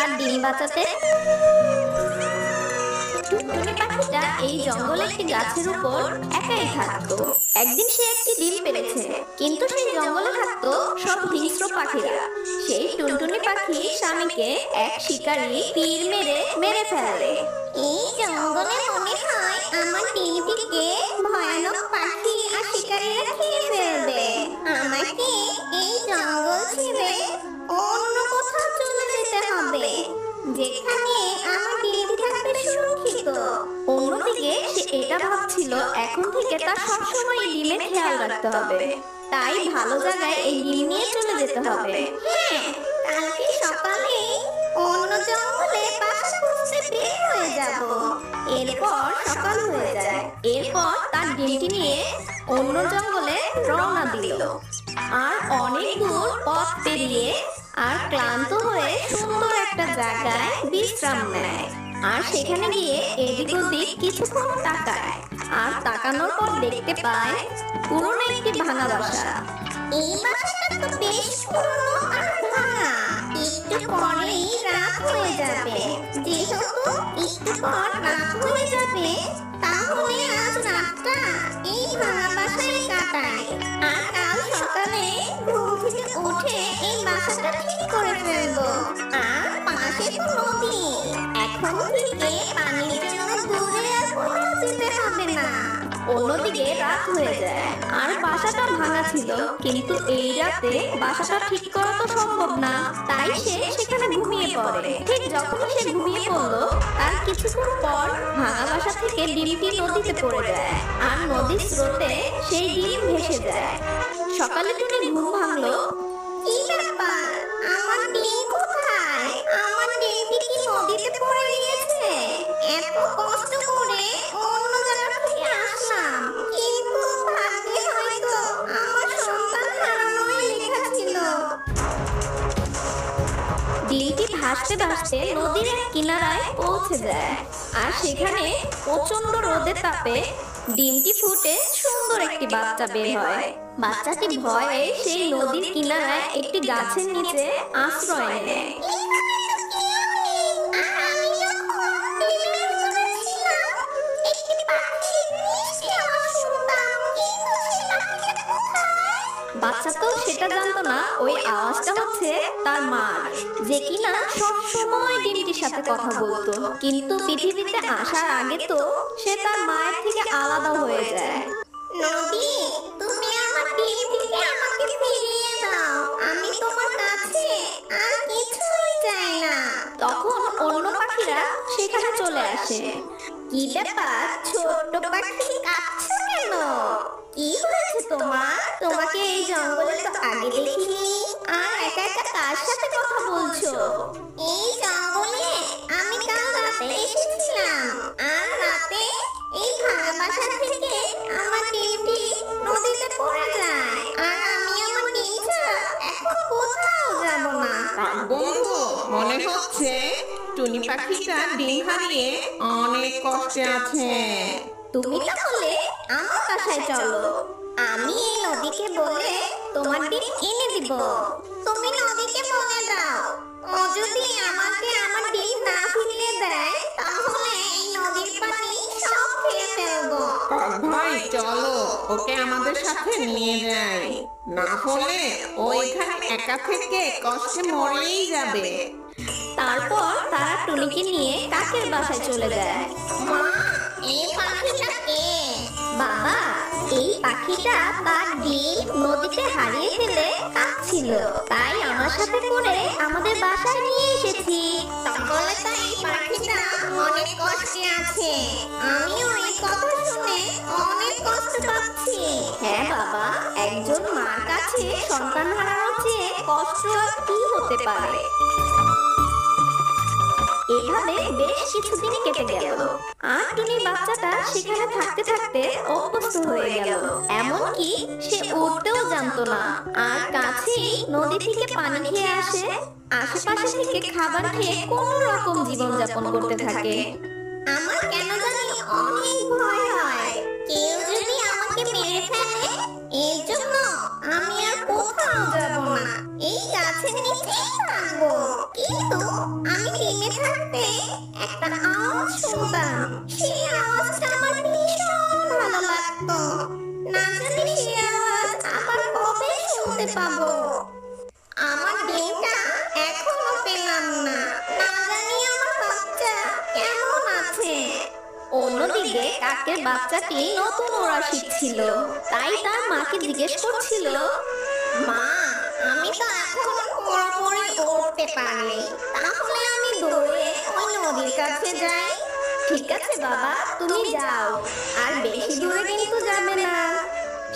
তার ডিম বাঁচাতে। টুনটুনি পাখিটা এই জঙ্গলে একটি গাছের উপর একাই থাকতো। একদিন সে একটি ডিম পেড়েছে, কিন্তু সেই জঙ্গলে থাকতো সব হিংস্র পাখিরা। সেই টুনটুনি পাখি স্বামীকে এক শিকারী তীর মেরে মেরে ফেলে। এই জঙ্গলে মনে হয় আমার ডিমটিকে ভয়ানক পাখি আর শিকারীরা খেয়ে ফেলবে। আমাকে এই জঙ্গল ছেড়ে অন্য কোথাও চলে যেতে হবে, যেখানে আমার ডিমটি থাকবে সুরক্ষিত। অন্যদিকে সে এটা ভাবছিল এখন থেকে তার সবসময় ডিমের খেয়াল রাখতে হবে, তাই ভালো জায়গায় এই ডিম নিয়ে চলে যেতে হবে। হ্যাঁ, কালকে সকালে অন্য জঙ্গলে বাসা খুঁজতে বের হয়ে যাব। এরপর সকাল হয়ে যায়। এরপর তার ডিমটি নিয়ে অন্য জঙ্গলে রওনা দিল। আর অনেক দূর পথ পেরিয়ে আর ক্লান্ত হয়ে সুন্দর একটা জায়গায় বিশ্রাম নেয়। আর সেখানে গিয়ে এদিক ওদিক কিছুক্ষণ তাকায়। আর তাকানোর পর দেখতে পায় পুরনো একটি ভাঙা বাসা। এই বাসাটা তো বেশ পুরনো আর ভাঙা। একটু পরেই রাত হয়ে যাবে। যেহেতু একটু পর রাত হয়ে যাবে, তাহলে আজ রাতটা এই ভাঙা বাসায় কাটাই। আর কাল সকালে ঘুম থেকে উঠে এই বাসাটা ঠিক করে ফেলবো। আর পাশে তো নদী, এখন থেকে পানির জন্য দূরে আর কোথাও যেতে হবে না। অন্যদিকে রাত হয়ে যায় আর বাসাটা ভাঙা ছিল, কিন্তু এই রাতে বাসাটা ঠিক করা তো সম্ভব না। তাই সে সেখানে ঘুমিয়ে পড়ে। ঠিক যখন সে ঘুমিয়ে পড়লো, তার কিছুক্ষণ পর ভাঙা বাসা থেকে ডিমটি নদীতে পড়ে যায়। আর নদীর স্রোতে সেই ডিম ভেসে যায়। সকালে টুনি ঘুম ভাঙলো। কি ব্যাপার, আমার ডিম কোথায়? আমার ডিমটি কি নদীতে পড়ে গিয়েছে? এত কষ্ট করে অন্য জায়গা থেকে আসলাম, কিন্তু ভাগ্যে হয়তো আমার সন্তান হারানোই লেখা ছিল। ডিমটি ভাসতে ভাসতে নদীর এক কিনারায় পৌঁছে যায়। আর সেখানে প্রচন্ড রোদের তাপে ডিমটি ফুটে সুন্দর একটি বাচ্চা বের হয়। বাচ্চাটি ভয়ে সেই নদীর কিনারায় একটি গাছের নিচে আশ্রয় নেয়। বাচ্চা তো সেটা জানতো না ওই আওয়াজটা হচ্ছে তার মার, যে কিনা সব সময় ডিমটির সাথে কথা বলতো। কিন্তু পৃথিবীতে আসার আগে তো সে তার মায়ের থেকে আলাদা হয়ে যায়। নদী, তুমি আমার ডিমটিকে আমাকে ফিরিয়ে দাও। আমি তোমার কাছে আর কিছুই চাই না। তখন অন্য পাখিরা সেখানে চলে আসে। কি ব্যাপার ছোট্ট পাখি, কাঁদছো কেন? কি হয়েছে তোমার? তোমাকে এই জঙ্গলে তো আগে দেখিনি। আর একা একা কার সাথে কথা বলছো? এই জঙ্গলে আমি কাল রাতে এসেছিলাম। আর রাতে এই ভাঙা বাসা থেকে আমার ডিমটি নদীতে পড়ে যায়। আর আমি আমার ডিম ছাড়া এখন কোথাও যাব না। বন্ধু, মনে হচ্ছে টুনি পাখিটা ডিম হারিয়ে অনেক কষ্টে আছে। তুমি তাহলে আমার বাসায় চলো। আমি এই নদীকে বলে তোমার ডিম এনে দিব। তুমি নদীকে বলে দাও, ও যদি আমাকে আমার ডিম না ফিরিয়ে দেয়, তাহলে এই নদীর পানি সব খেয়ে ফেলবো। ভাই চলো, ওকে আমাদের সাথে নিয়ে যাই। না হলে ও এখানে একা থেকে কষ্টে মরেই যাবে। তারপর তারা টুনিকে নিয়ে কাকের বাসায় চলে যায়। মা, এই পাখিটা কে? বাবা, এই পাখিটা তার ডিম নদীতে হারিয়ে ফেলে কাঁদছিল, তাই আমার সাথে করে আমাদের বাসায় নিয়ে এসেছি। তাহলে তো এই পাখিটা অনেক কষ্টে আছে। আমিও এই কথা শুনে অনেক কষ্ট পাচ্ছি। হ্যাঁ বাবা, একজন মার কাছে সন্তান হারানোর চেয়ে কষ্ট আর কি হতে পারে। এভাবে বেশ কিছুদিন কেটে গেল। আর টুনির বাচ্চাটা সেখানে থাকতে থাকতে অভ্যস্ত হয়ে গেল। এমনকি সে উঠতেও জানতো না। আর কাছেই নদী থেকে পানি খেয়ে আসে। আশেপাশে থেকে খাবার খেয়ে কোনো রকম জীবনযাপন করতে থাকে। আমার কেন জানি অনেক ভয় হয়, কেউ যদি আমাকে মেরে ফেলে। এর জন্য আমি আর কোথাও যাব না, এই গাছের নিচেই থাকবো। কিন্তু আমি ডিমে থাকতে একটা আওয়াজ শুনতাম। সেই আওয়াজটা আমার ভীষণ ভালো লাগতো। না জানি সেই আওয়াজ আবার কবে শুনতে পাবো। আমার ডিমটা এখনো পেলাম না। না জানি আমার বাচ্চা কেমন আছে। অন্যদিকে কাকের বাচ্চাটি নতুন ওড়া শিখছিল, তাই তার মাকে জিজ্ঞেস করছিল, মা, আমি তো এখনো পুরোপুরি উড়তে পারি। তাহলে আমি দৌড়ে ওই নদীর কাছে যাই। ঠিক আছে বাবা, তুমি যাও, আর বেশি দূরে কিন্তু যাবে না।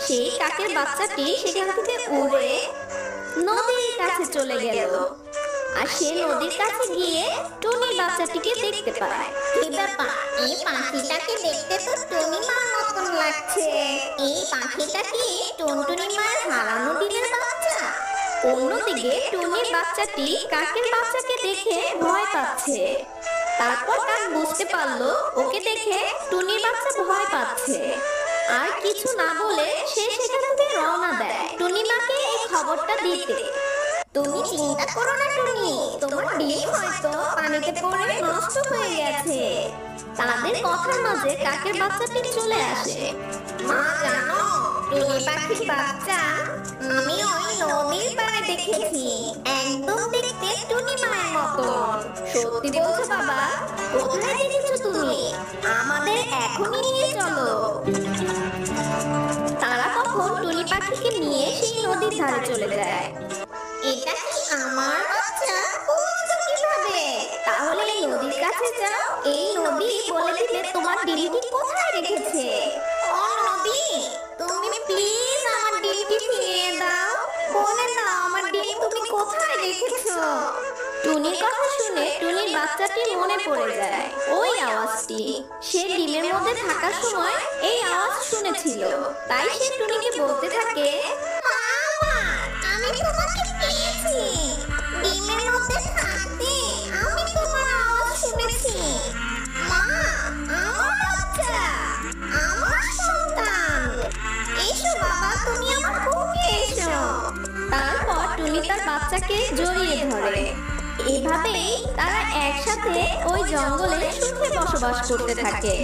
সেই কাকের বাচ্চাটি সেখান থেকে উড়ে নদীর কাছে চলে গেল। আর সে নদীর কাছে গিয়ে টুনির বাচ্চাটিকে দেখতে পায়। কি ব্যাপার, এই পাখিটাকে দেখতে তো টুনিমার মতন লাগছে। এই পাখিটা কি টুনটুনি মার হারানো ডিমের বাচ্চা? অন্যদিকে টুনির বাচ্চাটি কাকের বাচ্চাকে দেখে ভয় পাচ্ছে। তারপর কাক বুঝতে পারলো ওকে দেখে টুনির বাচ্চা ভয় পাচ্ছে। আর কিছু না বলে সে সেখান থেকে রওনা দেয় টুনি মাকে এই খবরটা দিতে। তুমি চিন্তা করো না টুনি, তোমার ডিম হয়তো পানিতে পড়ে নষ্ট হয়ে গেছে। তাদের কথার মাঝে কাকের বাচ্চাটি চলে আসে। মা জানো, টুনি পাখির বাচ্চা আমি ওই নদীর পাড়ে দেখেছি। একদম দেখতে টুনি মায়ের মতন। সত্যি বলছো বাবা? কোথায় দেখেছো তুমি? আমাদের এখনই নিয়ে চলো। তারা তখন টুনি পাখিকে নিয়ে সেই নদীর ধারে চলে যায়। এটা কি আমার বাচ্চা? বুঝছো কিভাবে? তাহলে এই নদীর কাছে যাও, এই নদী বলে দিবে তোমার ডিমটি কোথায় রেখেছে। ও নদী, তুমি প্লিজ আমার ডিমটি ফিরিয়ে দাও। বলে দাও আমার ডিম তুমি কোথায় রেখেছো। টুনির কথা শুনে টুনির বাচ্চাটি মনে পড়ে যায় ওই আওয়াজটি। সে ডিমের মধ্যে থাকার সময় এই আওয়াজ শুনেছিল, তাই সে টুনিকে বলতে থাকে, মামা, আমি তোমাকে পেয়েছি। ডিমের মধ্যে থাকতে আমি তোমার আওয়াজ শুনেছি। মা, আমার বাচ্চা, আমার সন্তান। এসো বাবা, তুমি আমার বুকে এসো। তারপর টুনি তার বাচ্চাকে জড়িয়ে ধরে। এভাবেই তারা একসাথে ওই জঙ্গলে সুখে বসবাস করতে থাকে।